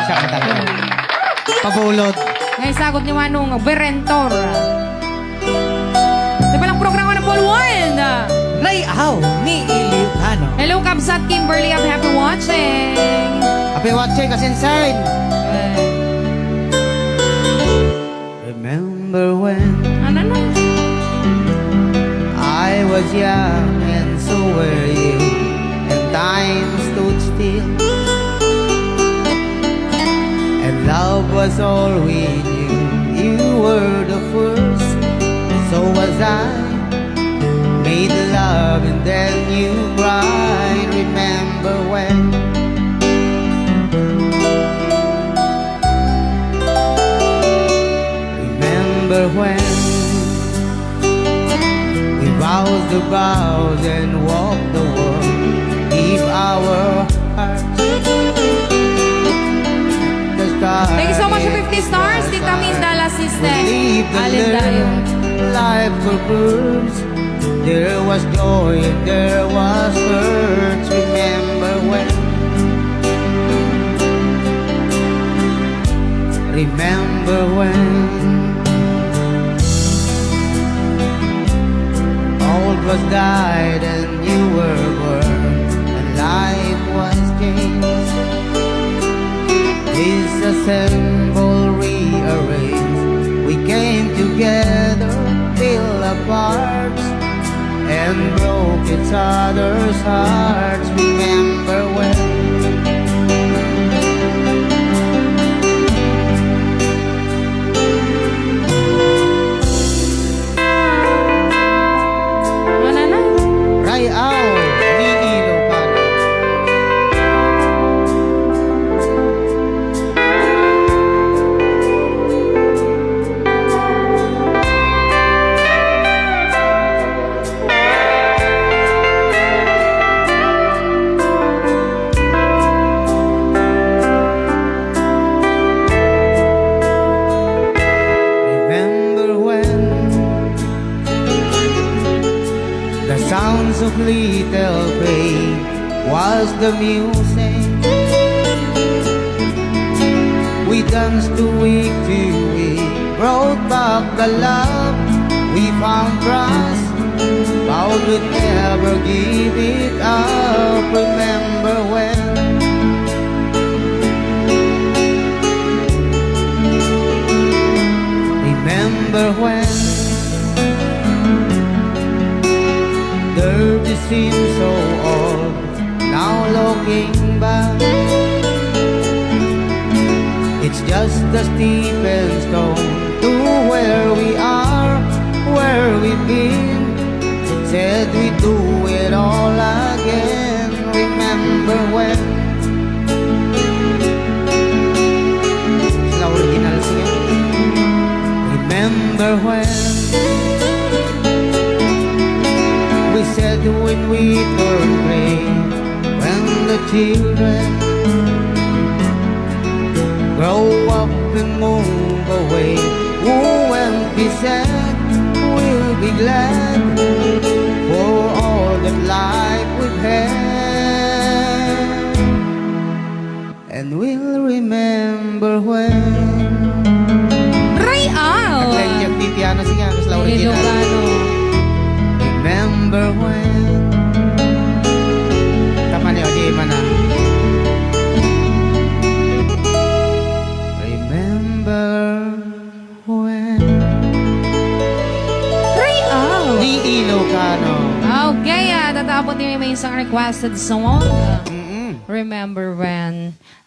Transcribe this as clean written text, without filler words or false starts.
Siya kanta ko. Pabulod. Ngay sagot ni Manong Berentor. Di ba lang programa ng Paul One? Rayaw ni Ilocano. Hello, Kabsat Kimberly. I'm happy watching. Happy watching kasi inside. Remember when Ano na? I was young and so were you, and time stood still, and love was all we knew. You were the first, so was I. Made love and then you cried. Remember when? Remember when we vows the vows and walked the world, give our hearts the stars. Thank you so much for 50 stars. Tita Mindala, sister. Leave the Alin tayo? life for birds. There was joy and there was hurt. Remember when? Remember when? Old was died and you were born, and life was changed. Disassemble, rearrange. We came together, fell apart, and broke each other's hearts. Remember when? Ano na? Rayaw ni Ilocano. Remember when the sounds of little babe was the music. We danced to week to week, brought back the love we found trust. Vowed we'd never give it up. Remember when? Remember when? Dirty seems so old, now looking back. It's just a stepping stone to where we are, where we've been. Said we'd do it all again. Remember when? Sila original siya. Remember when? We said when we turn gray, when the children grow up and move away, oh, when we said we'll be glad for all that life we've had, and we'll remember when. Rayaw! Like yung piano siya, mas la original. Ilocano. Remember when? Tama niyo, di man na. Remember when? Rayaw! Di Ilocano. Okay, tatapos din may isang requested song. Mm-mm. Remember when?